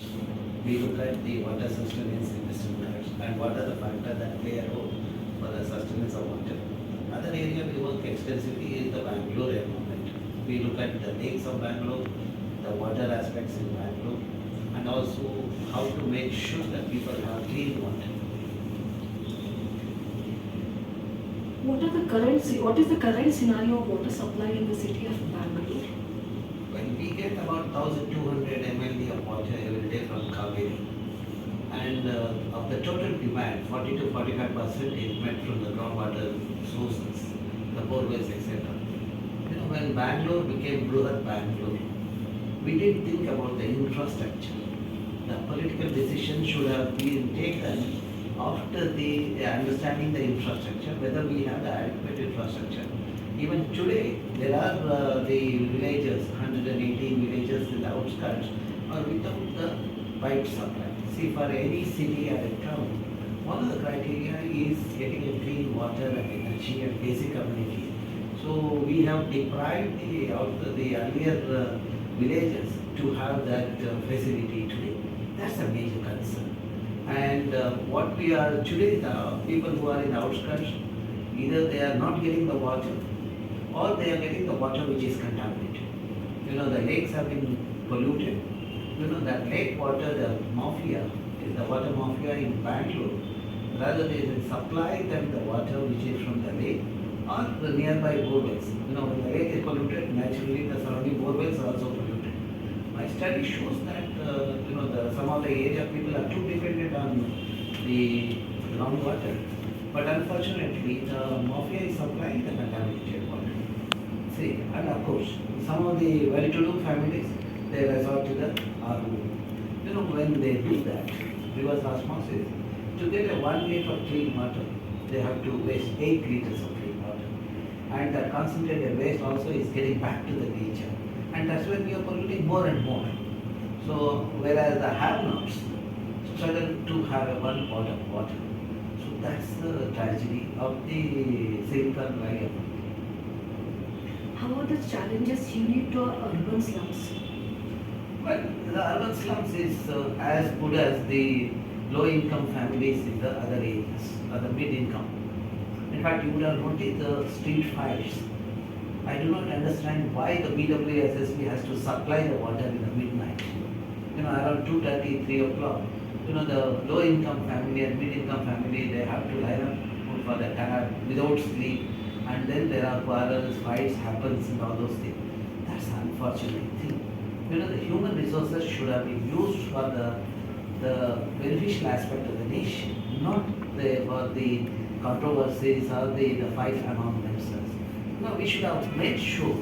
We look at the water sustenance in distant countries and what are the factors that play a role for the sustenance of water. Other area we work extensively is the Bangalore environment. We look at the lakes of Bangalore, the water aspects in Bangalore, and also how to make sure that people have clean water. What is the current scenario of water supply in the city of Bangalore? When we get about 1200 ml of water every day from Kaveri, and of the total demand, 40 to 45% is met from the groundwater sources, the borewells, etc. When Bangalore became Bruhat Bangalore, we didn't think about the infrastructure. The political decision should have been taken after the understanding the infrastructure, whether we have the adequate infrastructure. Even today, there are the villages, 118 villages in the outskirts, are without the pipe supply. See, for any city or a town, one of the criteria is getting a clean water and energy and basic community. So we have deprived the earlier villages to have that facility today. That's a major concern. And what we are today, the people who are in the outskirts, either they are not getting the water or they are getting the water which is contaminated. The lakes have been polluted. That lake water, the mafia, is the water mafia in Bangalore. Rather they will supply them the water which is from the lake or the nearby borewells. When the lake is polluted, naturally the surrounding borewells are also polluted. My study shows that some of the area people are too dependent on the groundwater, but unfortunately the mafia is supplying the contaminated water. See, and of course, some of the well-to-do families, they resort to the RO. When they do that, reverse osmosis, to get a 1 liter of clean water, they have to waste 8 liters of clean water. And that concentrated waste also is getting back to the nature. And that's when we are polluting more and more. So, whereas the have-nots struggle to have a 1 pot of water. So that's the tragedy of the Silicon Valley. How are the challenges unique to our urban slums? Well, the urban slums is as good as the low-income families in the other areas, or the mid-income. In fact, you would have noticed the street fires. I do not understand why the BWSSB has to supply the water in the midnight. Around 2:30, 3 o'clock. The low-income family and mid-income family, they have to line up for the cab without sleep, and then there are quarrels, fights happens and all those things. That's an unfortunate thing. The human resources should have been used for the beneficial aspect of the nation, not for the controversies or the fights among themselves. We should have made sure,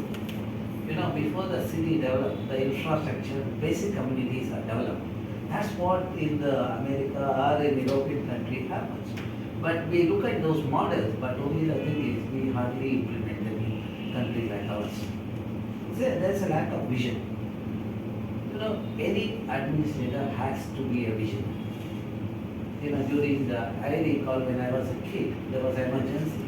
before the city developed, the infrastructure, basic communities are developed. That's what in the America or in European country happens. But we look at those models, but only the thing is we hardly implement them in countries like ours. There's a lack of vision. Any administrator has to be a visionary. I recall when I was a kid, there was emergency.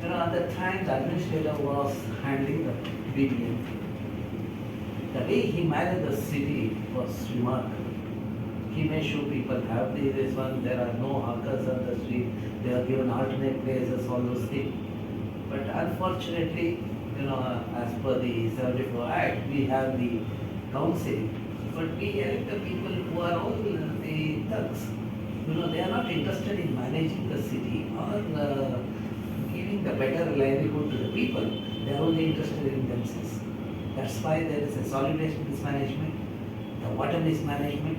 At the time, the administrator was handling the BDM. The way he managed the city was remarkable. He made sure people have this one, there are no hawkers on the street, they are given alternate places, all those things. But unfortunately, as per the 74 Act, we have the council, but we elect the people who are all the thugs. They are not interested in managing the city or giving the better livelihood to the people. They are only interested in themselves. That's why there is a solid waste mismanagement, the water mismanagement,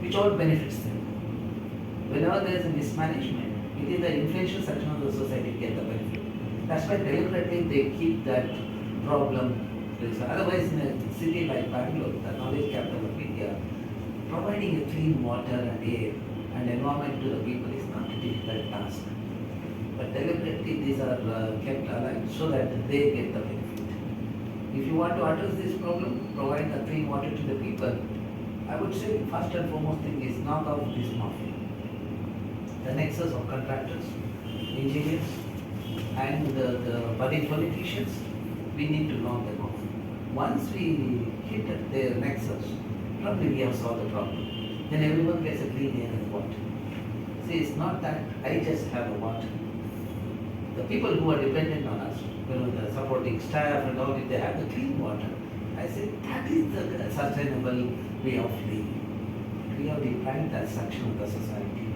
which all benefits them. Whenever there is a mismanagement, it is the influential section of the society get the benefit. That's why deliberately they keep that problem. Otherwise, in a city like Bangalore, the knowledge capital of India, providing a clean water and air and environment to the people is not a difficult task. But deliberately these are kept alive so that they get the benefit. If you want to address this problem, provide the clean water to the people, I would say first and foremost thing is knock out this mafia. The nexus of contractors, engineers, and the budding politicians, we need to knock them off. Once we hit their nexus, probably we have solved the problem. Then everyone gets a clean air and water. See, it's not that I just have a water. The people who are dependent on us, the supporting staff and all, if they have the clean water, I say that is the sustainable way of living. We have deprived that section of the society.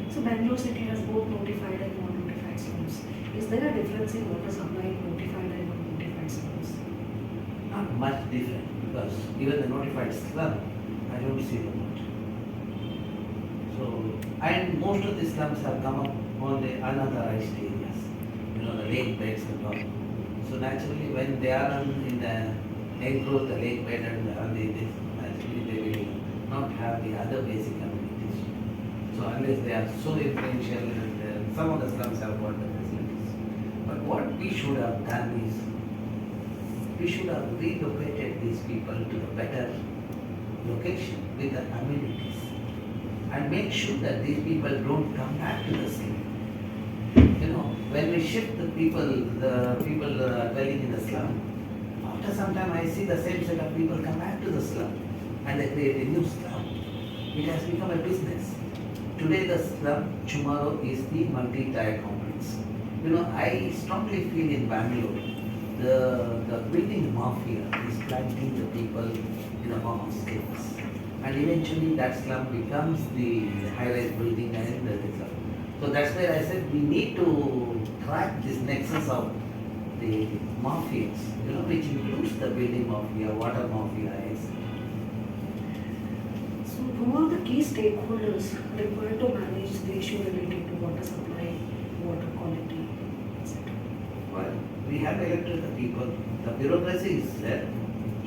So Bangalore city has both notified and non-notified slums. Is there a difference in water supply in notified and non-notified slums? Not much different, because even the notified slum, I don't see the water. So, and most of the slums have come up on the unauthorized areas, the lake beds and all. So naturally, when they are in the enclosed the lake bed and naturally they will not have the other basic amenities. So unless they are so influential, and some of the slums have got the facilities. But what we should have done is, we should have relocated these people to a better location with the amenities and make sure that these people don't come back to the slum. When we shift the people dwelling in the slum, after some time I see the same set of people come back to the slum and they create a new slum. It has become a business. Today the slum, tomorrow is the multi-tier complex. I strongly feel in Bangalore, the building mafia is planting the people in the form of slaves. And eventually that slum becomes the high-rise building and the slum. So that's where I said we need to track this nexus of the mafias, which includes the building mafia, water mafia, etc. So who are the key stakeholders required to manage the issue related to water supply, water quality, etc.? Well, we have elected the people. The bureaucracy is there.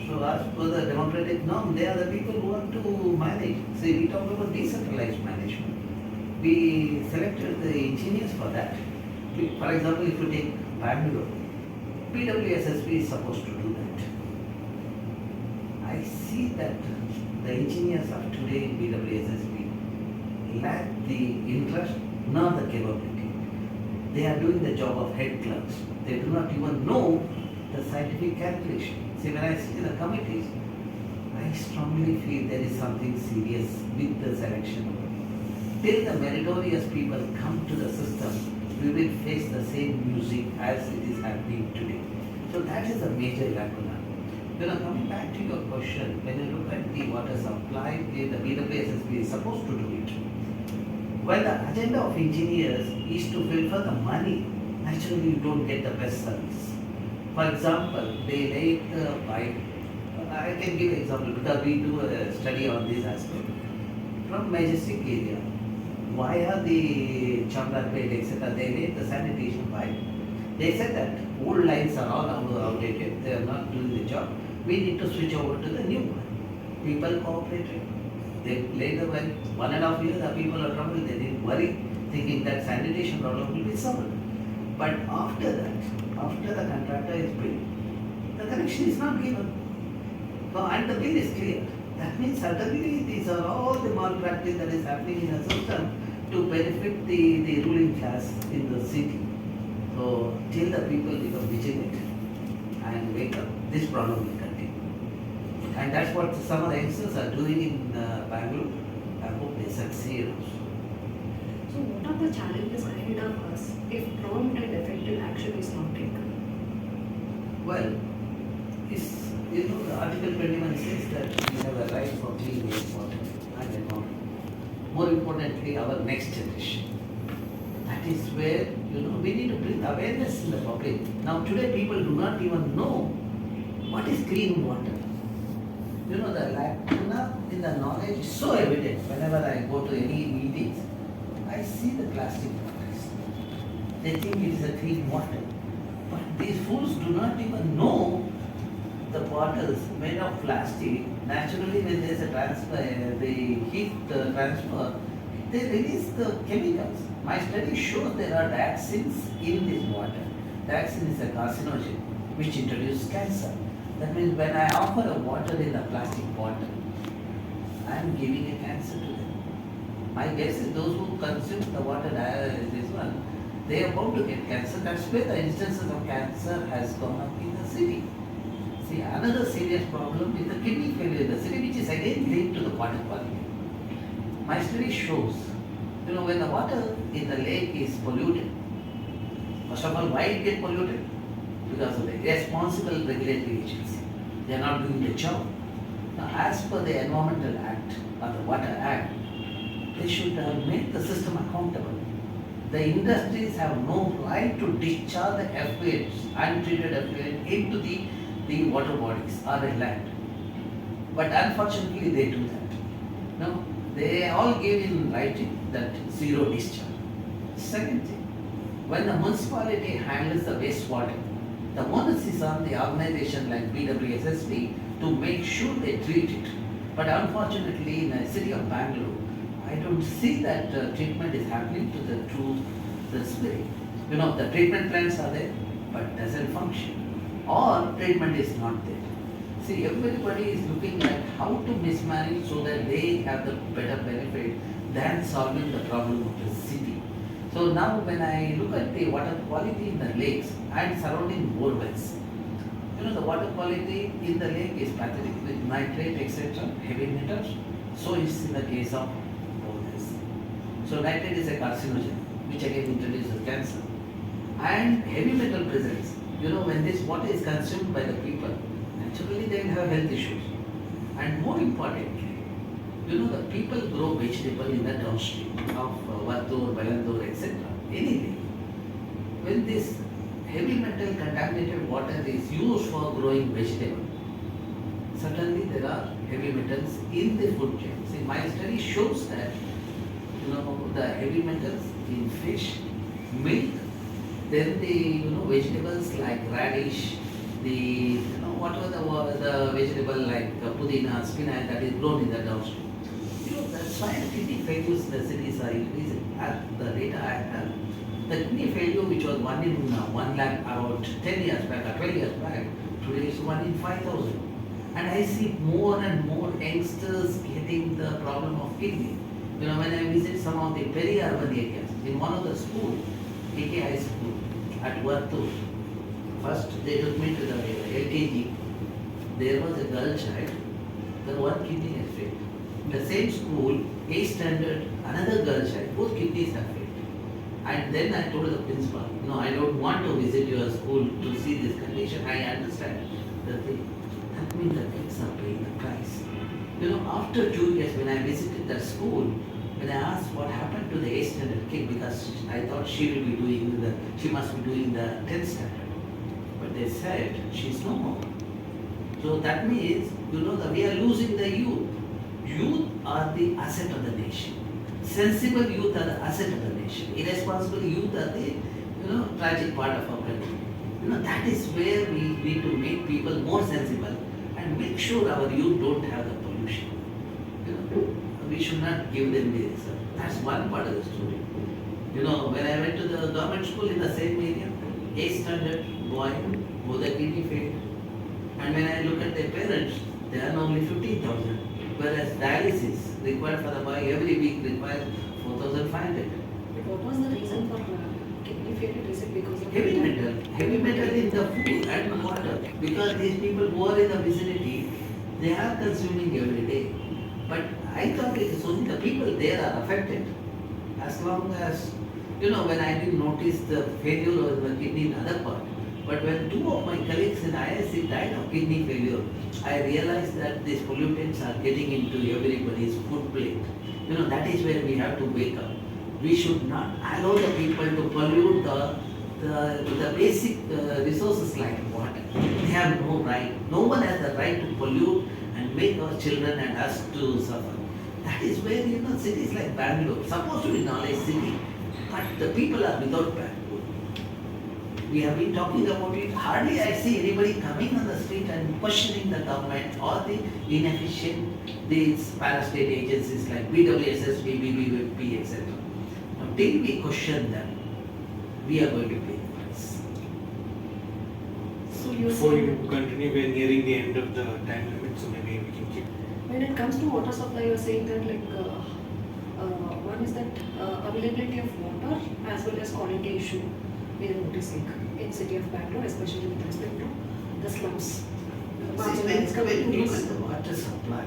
So as per the democratic norm, they are the people who want to manage. See, we talk about decentralized management. We selected the engineers for that. For example, if you take Bangalore, PWSSB is supposed to do that. I see that the engineers of today in PWSSB lack the interest nor the capability. They are doing the job of head clerks. They do not even know the scientific calculation. See, when I sit in the committees, I strongly feel there is something serious with the selection. Till the meritorious people come to the system, we will face the same music as it is happening today. So that is a major lacuna. Coming back to your question, when you look at the water supply, the BWSSB is supposed to do it. Well, the agenda of engineers is to filter the money. Naturally, you don't get the best service. For example, they laid the pipe. I can give an example because we do a study on this aspect. From Majestic area, via the Chambarpet, etc., they laid the sanitation pipe. They said that old lines are all outdated, they are not doing the job. We need to switch over to the new one. People cooperated. They laid the well. 1.5 years, the people are troubled. They didn't worry, thinking that sanitation problem will be solved. But after that, after the contractor is billed, the connection is not given. So, and the bill is clear. That means suddenly these are all the malpractice that is happening in the system to benefit the ruling class in the city. So till the people become vigilant and wake up, this problem will continue. And that's what some of the youngsters are doing in Bangalore. I hope they succeed also. So what are the challenges ahead of us if prompt and effective action is not taken? Well, the Article 21 says that we have a right for clean water and environment. More importantly, our next generation. That is where we need to bring awareness in the public. Now today people do not even know what is clean water. The lacuna in the knowledge is so evident. Whenever I go to any meetings, I see the plastic bottles. They think it is a clean water. But these fools do not even know the bottles made of plastic. Naturally, when there is a transfer, the heat transfer, they release the chemicals. My study shows there are dioxins in this water. Dioxin is a carcinogen which introduces cancer. That means when I offer a water in a plastic bottle, I am giving a cancer to them. My guess is those who consume the water, this one, they are bound to get cancer. That's where the instances of cancer has gone up in the city. See, another serious serious problem with the kidney failure in the city, which is again linked to the water quality. My study shows, when the water in the lake is polluted, first of all, why it get polluted? Because of the irresponsible regulatory agency. They are not doing the job. Now, as per the Environmental Act or the Water Act, they should make the system accountable. The industries have no right to discharge the effluents, untreated effluent, into the water bodies or the land. But unfortunately, they do that. No, they all give in writing that zero discharge. Second thing, when the municipality handles the wastewater, the onus is on the organization like BWSSB to make sure they treat it. But unfortunately, in the city of Bangalore, I don't see that treatment is happening to the spirit. The treatment plants are there, but doesn't function, or treatment is not there. See, everybody is looking at how to mismanage so that they have the better benefit than solving the problem of the city. So now when I look at the water quality in the lakes and surrounding borewells, the water quality in the lake is pathetic with nitrate, etc., heavy metals. So is in the case of borewells. So nitrate is a carcinogen, which again introduces cancer. And heavy metal presence, when this water is consumed by the people, naturally they will have health issues. And more importantly, the people grow vegetable in the downstream of Vattur, Balandur, etc. Anyway, when this heavy metal contaminated water is used for growing vegetable, certainly there are heavy metals in the food chain. See, my study shows that the heavy metals in fish, milk, then the vegetables like radish, the whatever the vegetable like pudina, spinach that is grown in the downstream. That's why the kidney failures in the cities are increasing. At the data I have, the kidney failure which was 1 in 1 lakh about 10 years back or 12 years back, today is 1 in 5,000. And I see more and more youngsters getting the problem of kidney. When I visit some of the peri-urban areas, in one of the schools, IISC school at Vattur, first they took me to the LKG. There was a girl child, the one kidney had failed. In the same school, 8th standard, another girl child, both kidneys have failed. And then I told the principal, I don't want to visit your school to see this condition. I understand the thing. That means the kids are paying the price. After 2 years when I visited that school, when I asked what happened to the 8th standard kid, because I thought she must be doing the 10th standard. But they said she's no more. So that means, that we are losing the youth. Youth are the asset of the nation. Sensible youth are the asset of the nation. Irresponsible youth are the, tragic part of our country. That is where we need to make people more sensible and make sure our youth don't have the pollution. We should not give them this. That's one part of the story. When I went to the government school in the same area, 8th standard boy, both the kidney failed. And when I look at their parents, they earn only 15,000. Whereas dialysis required for the boy every week requires 4,500. What was the reason for kidney failure? Is it because of Heavy metal in the food and water. Because these people who are in the vicinity, they are consuming every day. But I thought it is only the people there are affected. As long as, when I didn't notice the failure of the kidney in other part. But when 2 of my colleagues in IISC died of kidney failure, I realized that these pollutants are getting into everybody's food plate. That is where we have to wake up. We should not allow the people to pollute the basic resources like water. They have no right. No one has the right to pollute and make our children and us to suffer. That is where, cities like Bangalore, supposed to be knowledge city, but the people are without Bangalore. We have been talking about it. Hardly I see anybody coming on the street and questioning the government or the inefficient, these parastate agencies like BWSSB, BBP, etc. Now, till we question them, we are going to pay the price. So you Before you continue, we are nearing the end of the time limit, so maybe we can keep. when it comes to water supply, you are saying that one is that availability of water as well as quality issue we are noticing in city of Bangalore, especially with respect to the slums. See, when you look at the water supply,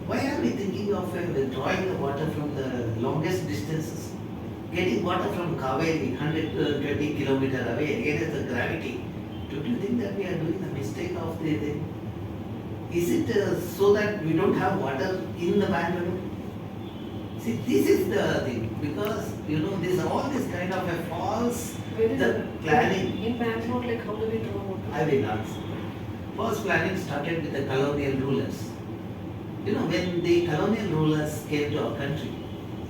why are we thinking of withdrawing the water from the longest distances? Getting water from Kaveri, 120 kilometers away, against the gravity. Don't you think that we are doing the mistake of the thing? Is it so that we don't have water in the Bangalore? See, this is the thing, because this all this kind of a false planning. In Bangalore, like how do we draw water? I will answer. False planning started with the colonial rulers. When the colonial rulers came to our country,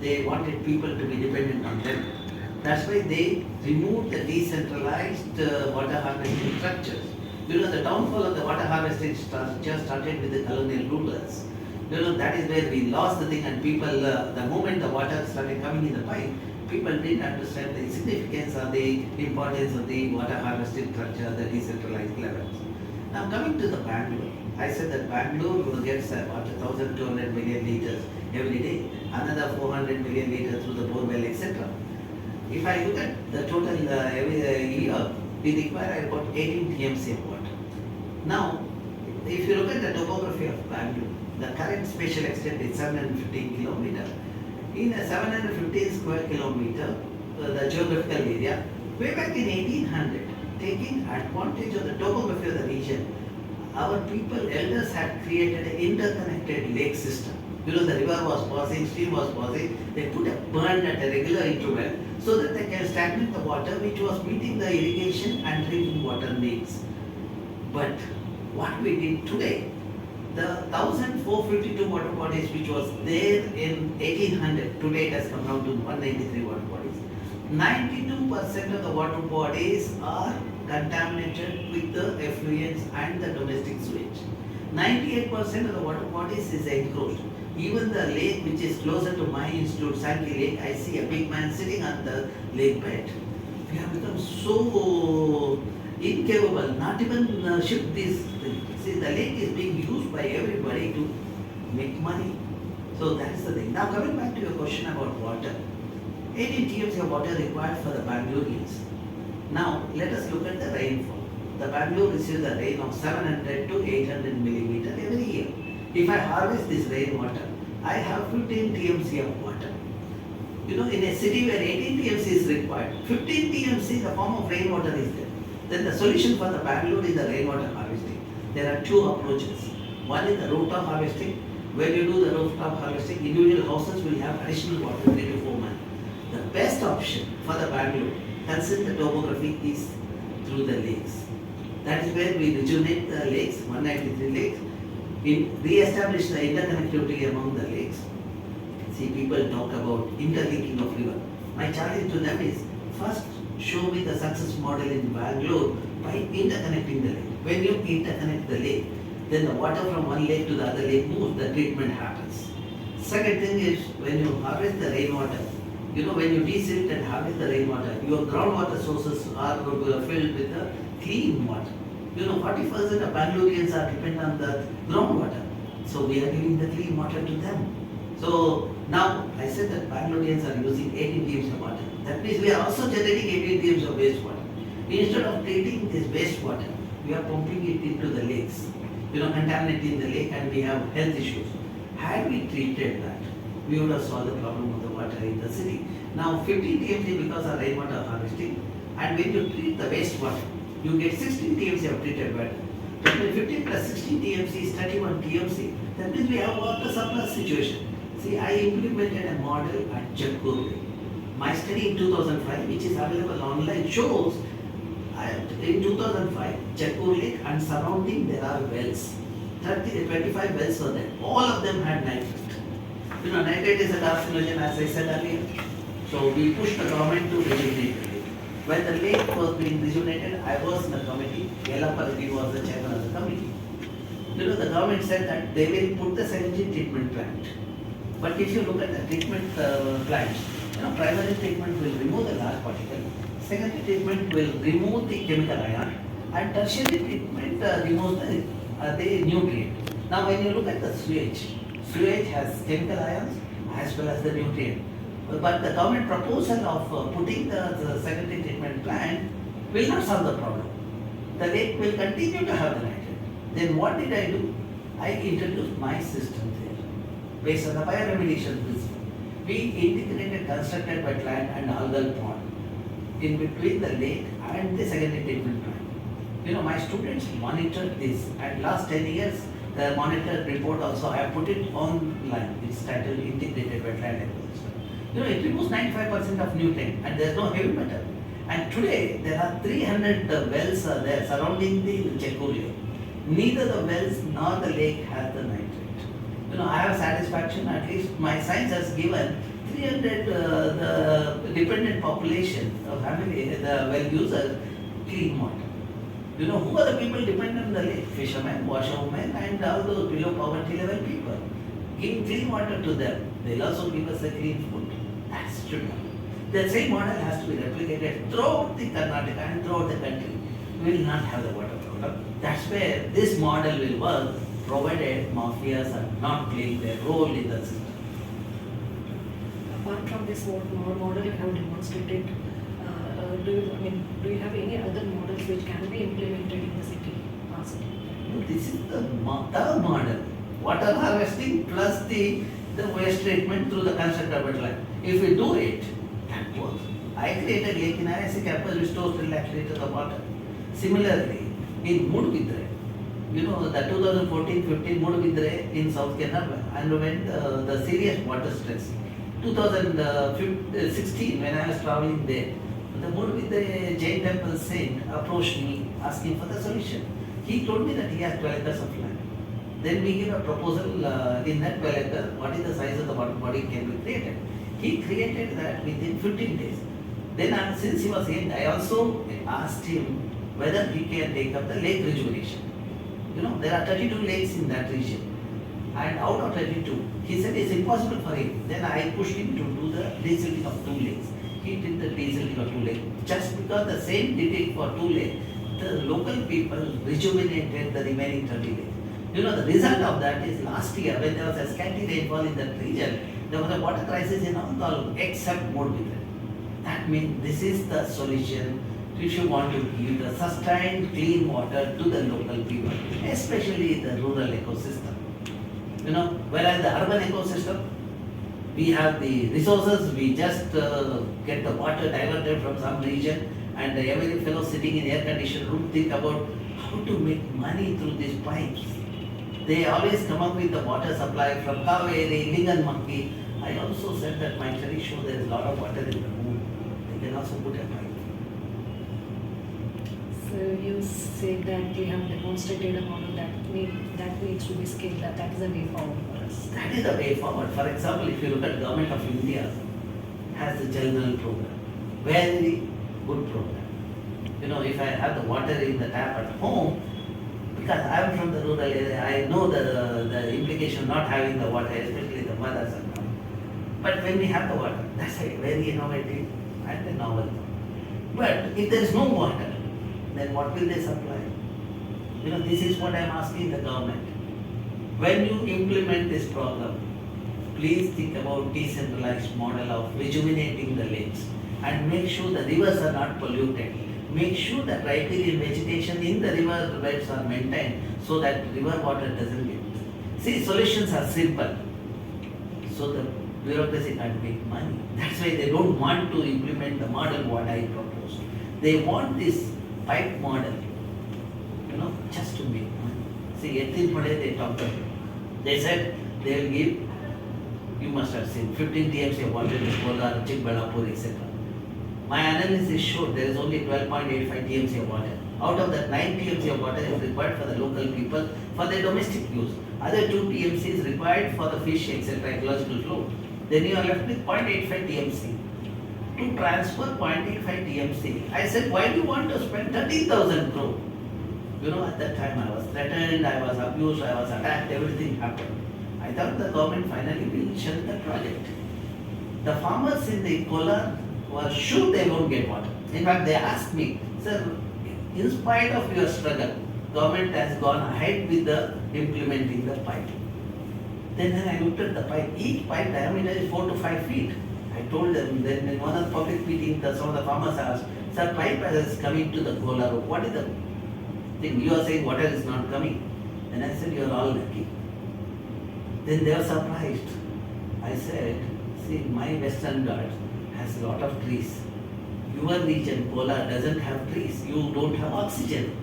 they wanted people to be dependent on them. That's why they removed the decentralized water harvesting structures. The downfall of the water harvesting structure started with the colonial rulers. That is where we lost the thing, and people, the moment the water started coming in the pipe, people didn't understand the significance or the importance of the water harvesting structure, the decentralized levels. Now coming to the Bangalore, I said that Bangalore gets about 1,200 million liters every day, another 400 million liters through the borewell, etc. If I look at the total every year, we require about 18 TMC of water. Now, if you look at the topography of Bangalore, the current spatial extent is 715 kilometers. In a 715 square kilometer, the geographical area, way back in 1800, taking advantage of the topography of the region, our people, elders had created an interconnected lake system. The river was passing, stream was passing, they put a pond at a regular interval so that they can stagnate the water which was meeting the irrigation and drinking water needs. But what we did today, the 1,452 water bodies which was there in 1800, today it has come down to 193 water bodies. 92% of the water bodies are contaminated with the effluents and the domestic sewage. 98% of the water bodies is encroached. Even the lake which is closer to my institute, Sankey Lake, I see a big man sitting on the lake bed. We have become so incapable, not even ship these things. See, the lake is being used by everybody to make money. So that is the thing. Now coming back to your question about water. 18 TMC of water required for the Bangaloreans. Now let us look at the rainfall. The Bangalore receives a rain of 700 to 800 millimeters every year. If I harvest this rainwater, I have 15 TMC of water. In a city where 18 TMC is required, 15 TMC the form of rainwater is there. Then the solution for the Bangalore is the rainwater harvesting. There are two approaches. One is the rooftop harvesting. When you do the rooftop harvesting, individual houses will have additional water 3 to 4 months. The best option for the Bangalore, consider the topography, is through the lakes. That is where we rejuvenate the lakes, 193 lakes. We re-establish the interconnectivity among the lakes. See, people talk about interlinking of river. My challenge to them is, first show me the success model in Bangalore by interconnecting the lake. When you interconnect the lake, then the water from one lake to the other lake moves, the treatment happens. Second thing is, when you harvest the rainwater, when you desilt and harvest the rainwater, your groundwater sources are filled with the clean water. 40% of Bangaloreans are dependent on the groundwater. So we are giving the clean water to them. So now I said that Bangaloreans are using 18 TMC of water. That means we are also generating 18 TMC of wastewater. Instead of treating this wastewater, we are pumping it into the lakes. Contaminating the lake, and we have health issues. Had we treated that, we would have solved the problem of the water in the city. Now 15 TMC because of rainwater harvesting, and when you treat the wastewater, you get 16 TMC of treated water. But when 15 plus 16 TMC is 31 TMC. That means we have water surplus situation. See, I implemented a model at Jakkur. My study in 2005, which is available online, shows in 2005, Jakkur Lake and surrounding there are wells. 25 wells were there. All of them had nitrate. Nitrate is a carcinogen, as I said earlier. So we pushed the government to rejuvenate the lake. When the lake was being rejuvenated, I was in the committee. Yellappa Reddy was the chairman of the committee. The government said that they will put the sanitary treatment plant. But if you look at the treatment plants, primary treatment will remove the large particle, secondary treatment will remove the chemical ion, and tertiary treatment removes the nutrient. Now when you look at the sewage has chemical ions as well as the nutrient. But the government proposal of putting the secondary treatment plant will not solve the problem. The lake will continue to have the nitrate. Then what did I do? I introduced my system there based on the bioremediation principle. We integrated constructed wetland and algal pond in between the lake and the secondary treatment plant. My students monitored this, and last 10 years, the monitor report also, I have put it online. It's titled Integrated Wetland Ecosystem. It removes 95% of nutrient and there's no heavy metal. And today, there are 300 wells are there surrounding the Chekur. Neither the wells nor the lake has the nitrate. I have satisfaction, at least my science has given 300 the dependent population of family, the well users, clean water. Who are the people dependent on the lake? Fishermen, washerwomen, and all those below poverty level people. Give clean water to them. They'll also give us a clean food. That's true. The same model has to be replicated throughout the Karnataka and throughout the country. We will not have the water problem. That's where this model will work, provided mafias are not playing their role in the system. Apart from this model you have demonstrated, do you have any other models which can be implemented in the city? This is the third model. Water harvesting plus the waste treatment through the constructed wetland. If we do it, that works. I created lake in IISC campus which stores 3 lakh liters of water. Similarly, in Mudvidre, the 2014-15 Mudvidre in South Kerala underwent the serious water stress. 2016, when I was traveling there, the Mudvidre Jain temple saint approached me asking for the solution. He told me that he has 12 acres of land. Then we give a proposal in that 12 acre, what is the size of the water body can be created. He created that within 15 days. Then since he was young, I also asked him whether he can take up the lake rejuvenation. There are 32 lakes in that region. And out of 32, he said it's impossible for him. Then I pushed him to do the desilting of 2 lakes. He did the desilting of 2 lakes. Just because the same did it for 2 lakes, the local people rejuvenated the remaining 30 lakes. The result of that is last year when there was a scanty rainfall in that region, there was a water crisis in all except Mudvidre. That means this is the solution if you want to give the sustained clean water to the local people, especially the rural ecosystem. Whereas the urban ecosystem, we have the resources, we just get the water diverted from some region, and every fellow sitting in air-conditioned room think about how to make money through these pipes. They always come up with the water supply from Kaveri, Linganmakki. I also said that my study show there is a lot of water in the moon. They can also put a pipe. So you said that you have demonstrated a model that needs to be scaled up. That is the way forward for us. That is the way forward. For example, if you look at Government of India has the Jal Nal program, very good program. If I have the water in the tap at home, because I am from the rural area, I know the implication of not having the water, especially the mothers and all. But when we have the water, that's a very innovative and a novel thing. But if there is no water, then what will they supply? This is what I am asking the government. When you implement this program, please think about decentralized model of rejuvenating the lakes and make sure the rivers are not polluted. Make sure that riparian vegetation in the river beds are maintained so that river water doesn't get. See, solutions are simple. So the bureaucracy can't make money. That's why they don't want to implement the model what I proposed. They want this pipe model, just to make money. See, they talked about. They said they will give, you must have seen, 15 TMC of water in Kolar, Chikbalapur, etc. My analysis showed there is only 12.85 TMC of water. Out of that, 9 TMC of water is required for the local people for their domestic use. Other 2 TMC is required for the fish, etc., ecological flow. Then you are left with 0.85 TMC. To transfer 0.85 TMC, I said, why do you want to spend 30,000 crore? At that time I was threatened, I was abused, I was attacked, everything happened. I thought the government finally will shelve the project. The farmers in the Kolar were sure they won't get water. In fact, they asked me, sir, in spite of your struggle, government has gone ahead with the implementing the pipe. Then I looked at the pipe. Each pipe diameter is 4 to 5 feet. I told them, then in one of the public meetings, some of the farmers asked, sir, pipe is coming to the Kolar. What is the thing? You are saying water is not coming. Then I said, you're all lucky. Then they were surprised. I said, see, my Western Ghats has a lot of trees. Your region, Polar, doesn't have trees. You don't have oxygen.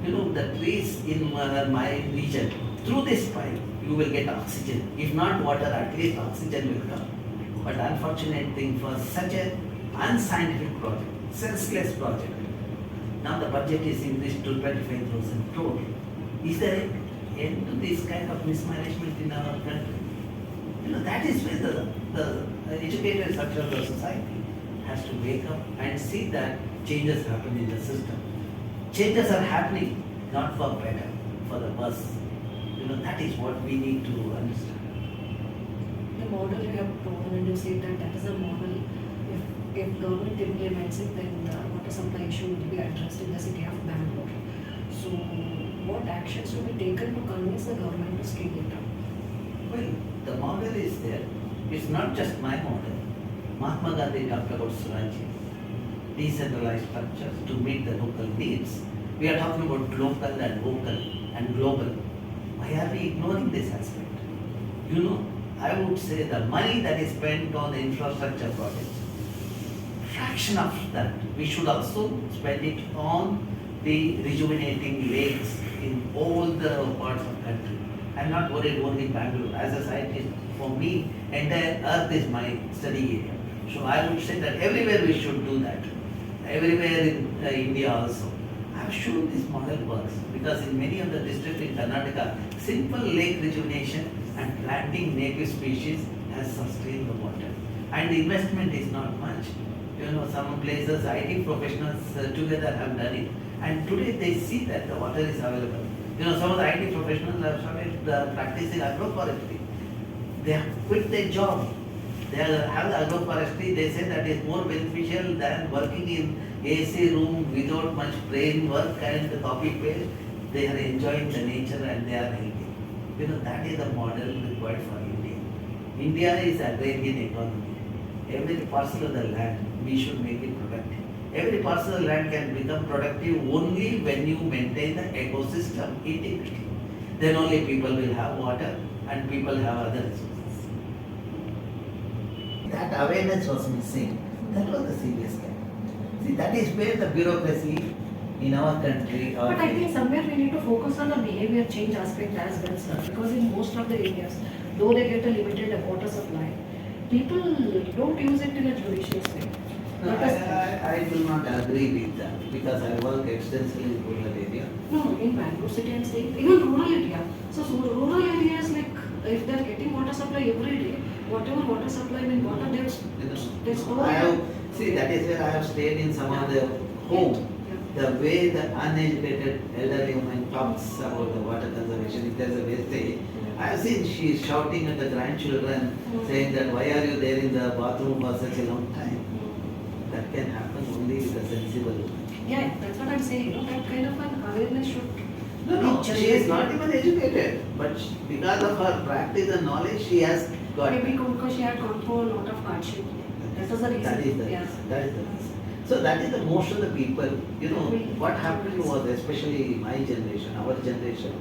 You know, the trees in my region, through this pipe, you will get oxygen. If not water, at least oxygen will come. But unfortunate thing for such a unscientific project, senseless project, now the budget is increased to 25,000 crore. Is there an end to this kind of mismanagement in our country? You know, that is where the educated section of the society has to wake up and see that changes happen in the system. Changes are happening, not for better, for the worse. You know, that is what we need to understand. The model you have proven and you say that that is a model. If government implements it, then the water supply issue will be addressed in the city of Bangalore. So, what actions will be taken to convince the government to scale it up? Well, the model is there. It's not just my model. Mahatma Gandhi talked about Swarajya, decentralized structures to meet the local needs. We are talking about local and local and global. Why are we ignoring this aspect? You know, I would say the money that is spent on the infrastructure projects, fraction of that, we should also spend it on the rejuvenating lakes in all the parts of the country. I'm not worried only Bangalore. As a scientist, for me, entire earth is my study area. So I would say that everywhere we should do that. Everywhere in India also. I'm sure this model works because in many of the districts in Karnataka, simple lake rejuvenation and planting native species has sustained the water. And the investment is not much. You know, some places IT professionals together have done it. And today they see that the water is available. You know, some of the IT professionals have started practicing agroforestry. They have quit their job. They have the agroforestry. They say that is more beneficial than working in AC room without much brain work and copy paste. They are enjoying the nature and they are healthy. You know, that is the model required for India. India is agrarian economy. Every parcel of the land, we should make it productive. Every parcel of land can become productive only when you maintain the ecosystem integrity. Then only people will have water and people have other resources. That awareness was missing. That was the serious gap. See, that is where the bureaucracy in our country. But I think somewhere we need to focus on the behavior change aspect as well, sir. Because in most of the areas, though they get a limited water supply, people don't use it in a judicious way. No, I will not agree with that because I work extensively in rural area. No, in Bangalore city and state, even rural area. So rural areas, like if they're getting water supply every day, whatever water supply mean water they store. See, that is where I have stayed in some of the home. The way the uneducated elderly woman talks about the water conservation, if there's a wastage, I have seen she is shouting at the grandchildren, saying that why are you there in the bathroom for such a long time? That can happen only with a sensible woman. Yeah, that's what I'm saying. You know, that kind of an awareness should. No, she is not even educated, but because of her practice and knowledge, she has got. Maybe because she had gone through a lot of hardship. That was the reason. That is the reason. That is the reason. So that is the most of the people. You know what happened was, especially my generation, our generation,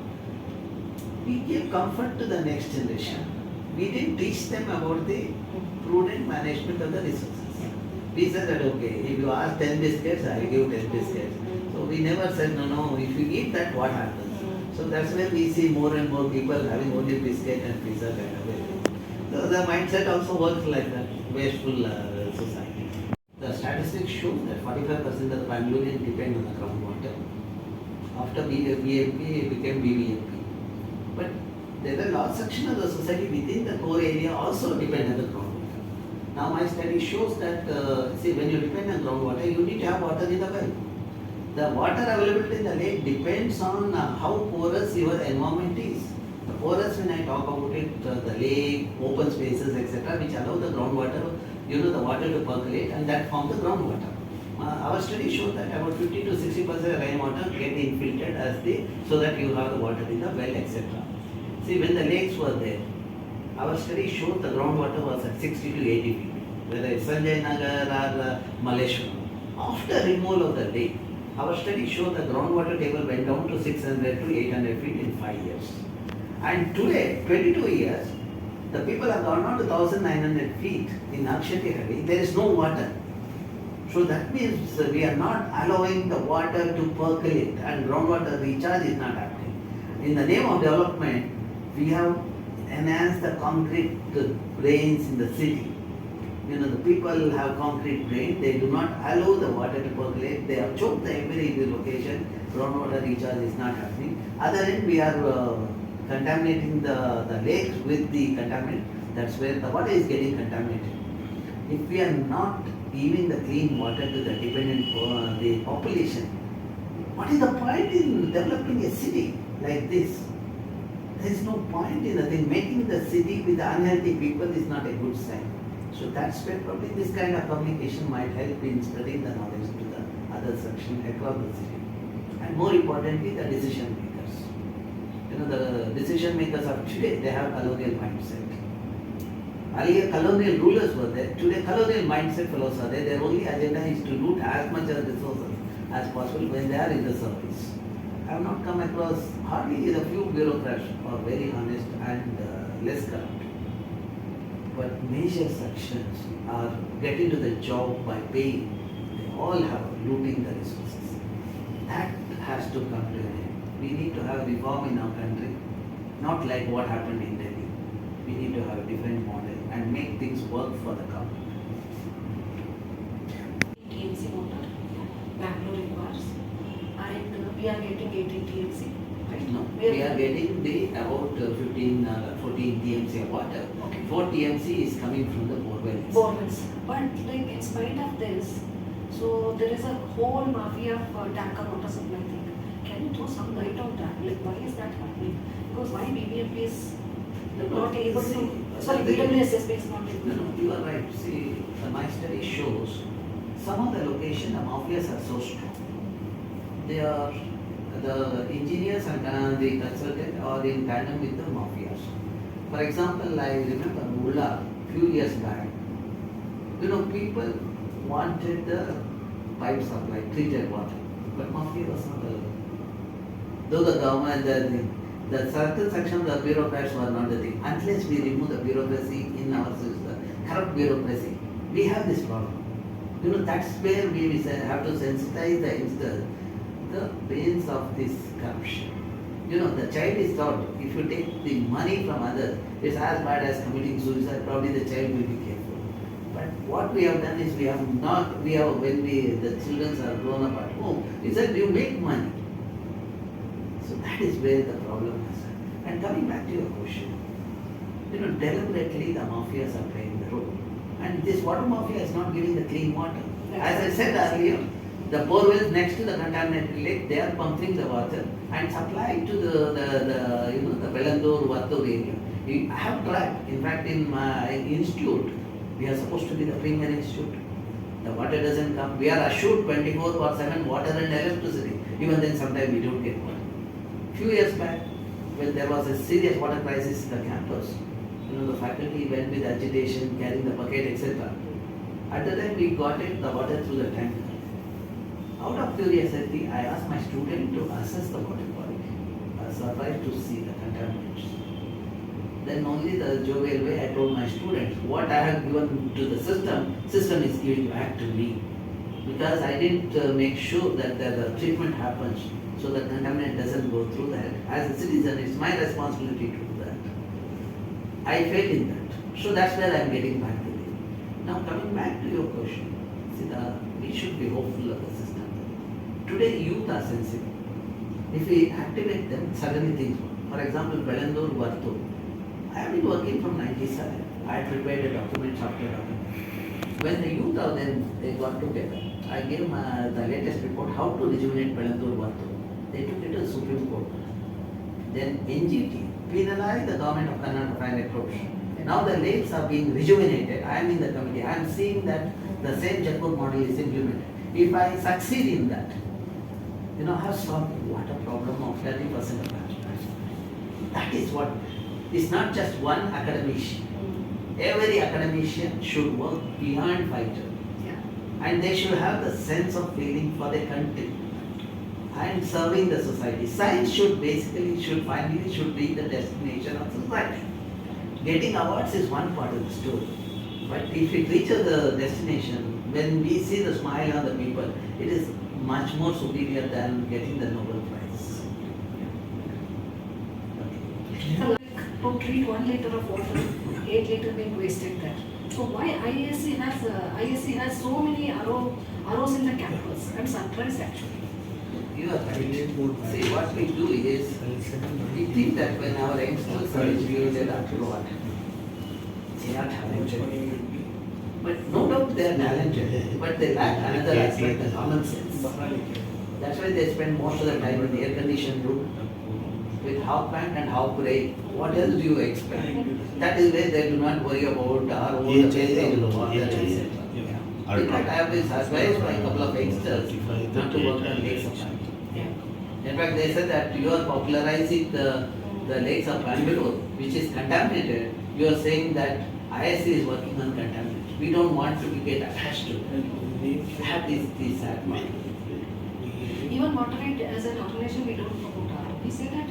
we gave comfort to the next generation. We didn't teach them about the prudent management of the resources. We said that okay, if you ask 10 biscuits, I give 10 biscuits. So we never said no, if you eat that, what happens? So that's where we see more and more people having only biscuit and pizza kind of way. So the mindset also works like that, wasteful society. The statistics show that 45% of the Bangaloreans depend on the groundwater. After BMP became BBMP. But there is a large section of the society within the core area also depend on the groundwater. Now my study shows that, see, when you depend on groundwater, you need to have water in the well. The water availability in the lake depends on how porous your environment is. The porous, when I talk about it, the lake, open spaces, etc., which allow the groundwater, you know, the water to percolate and that forms the groundwater. Our study showed that about 50 to 60% rainwater get infiltrated as the, so that you have the water in the well, etc. See, when the lakes were there, our study showed the groundwater was at 60 to 80 feet, whether it's Sanjay Nagar or Malleshwaram. After removal of the lake, Our study showed the groundwater table went down to 600 to 800 feet in 5 years. And today, 22 years, the people have gone down to 1900 feet in Nakshati Heavy. There is no water. So that means we are not allowing the water to percolate and groundwater recharge is not happening. In the name of development, we have enhanced the concrete drains in the city. You know, the people have concrete drain, they do not allow the water to percolate, they have choked every location, groundwater recharge is not happening. Other end, we are contaminating the lakes with the contaminant, that's where the water is getting contaminated. If we are not giving the clean water to the dependent the population, what is the point in developing a city like this? There is no point in the thing. Making the city with unhealthy people is not a good sign. So that's where probably this kind of communication might help in spreading the knowledge to the other section across the city. And more importantly, the decision makers. You know, the decision makers of today, they have colonial mindset. Earlier colonial rulers were there. Today colonial mindset fellows are there. Their only agenda is to loot as much as resources as possible when they are in the service. I have not come across hardly a few bureaucrats who are very honest and less corrupt. But major sections are getting to the job by paying. They all have looting the resources. That has to come to an end. We need to have reform in our country, not like what happened in Delhi. We need to have a different model and make things work for the government. TMC water, Bangalore requires, and we are getting 18 TMC, right? No, we are getting the about 14 TMC of water. Okay. 4 TMC is coming from the borewells. Borewells. But like in spite of this, so there is a whole mafia of tanker water supply thing. Can you throw some light on that? Like why is that happening? Because why BBMP is not able to, sorry, BWSSB is not able No, to. no, you are right. See, my study shows some of the location the mafias are so strong. They are the engineers and the consultant are in tandem with the mafias. For example, I remember Mulla few years back. You know, people wanted the pipe supply, treated water, but mafia was not allowed. Though the government, the certain section of the bureaucrats were not the thing. Unless we remove the bureaucracy in our system, corrupt bureaucracy, we have this problem. You know, that's where we have to sensitize the youngsters, the pains of this corruption. You know, the child is taught, if you take the money from others, it's as bad as committing suicide, probably the child will be careful. But what we have done is when the children are grown up at home, we said you make money. So that is where the problem is. And coming back to your question, you know, deliberately the mafias are playing the role. And this water mafia is not giving the clean water. As I said earlier, the borewells next to the contaminated lake, they are pumping the water and supply to the Bellandur, Vattur area. I have tried. In fact, in my institute, we are supposed to be the premier institute. The water doesn't come. We are assured 24/7 water and electricity. Even then, sometimes we don't get water. Few years back, when there was a serious water crisis in the campus, you know, the faculty went with agitation, carrying the bucket, etc. At the time, we got the water through the tank. Out of curiosity, I asked my student to assess the water quality. I was surprised to see the contaminants. Then only the jovial way I told my students, what I have given to the system is giving back to me. Because I didn't make sure that the treatment happens so the contaminant doesn't go through that. As a citizen, it's my responsibility to do that. I failed in that. So that's where I'm getting back to it. Now coming back to your question, see, we should be hopeful of the system. Today youth are sensitive. If we activate them, suddenly things work. For example, Bellandur, Vattur. I have been working from 97. I prepared a document after document. When the youth are then, they got together. I gave the latest report, how to rejuvenate Bellandur, Vattur. They took it to the Supreme Court. Then NGT penalized the government of Karnataka 500 crores. Now the lakes are being rejuvenated. I am in the committee. I am seeing that the same Jaipur model is implemented. If I succeed in that, you know, I have solved the water problem of 30% of Rajasthan. That is what, it's not just one academician. Every academician should work beyond fighter. Yeah. And they should have the sense of feeling for their country. and serving the society. Science should finally be the destination of society. Getting awards is one part of the story. But if it reaches the destination, when we see the smile on the people, it is much more superior than getting the Nobel Prize. So like to treat 1 liter of water, 8 liter being wasted there. So why IISc has so many ROs in the campus? I'm surprised actually. You are right. See, what we do is, we think that when our youngsters are educated abroad, they are talented. But no doubt they are talented, but they lack another aspect, the common sense. That's why they spend most of the time in the air-conditioned room with half pant and half break. What else do you expect? That is where they do not worry about RO, the wastage of water, etc. In fact, I have been advised by a couple of youngsters not to work on lakes of Bangalore. In fact, they said that you are popularizing the lakes of Bangalore, which is contaminated. You are saying that IISc is working on contamination. We don't want to get attached to it. That is the sad part. Even water it as an organization, we don't promote RO. We say that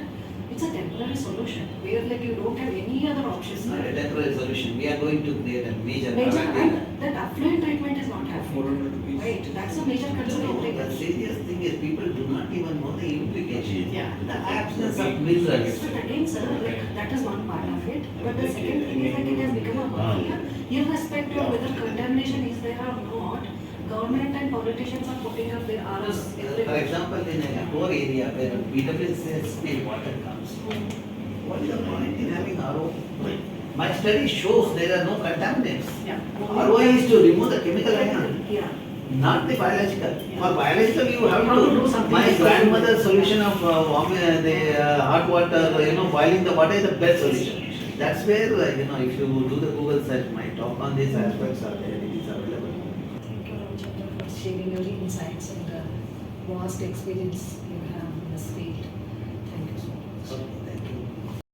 it's a temporary solution where like you don't have any other options. It's not a temporary solution. We are going to create a major And that affluent treatment is not happening. Right, that's a major concern. No, the serious thing is people do not even know the implication. Yeah. The absence of minerals. But again, sir, like, that is one part of it. But the second thing is that it has become a mafia. Irrespective of whether contamination is there or not, government and politicians are putting up their ROs For everywhere. example, in a poor area where BWCSP water comes, what is the point in having RO? My study shows there are no contaminants. Yeah. RO is to remove the chemical ion, Yeah. not the biological. For biological, you have You have to do to. something. My grandmother's solution of hot water, boiling the water is the best solution. That's where, if you do the Google search, my talk on these aspects are there, it is available. Thank you, Ramachandra, for sharing your insights and the vast experience you have in this field. Thank you so much.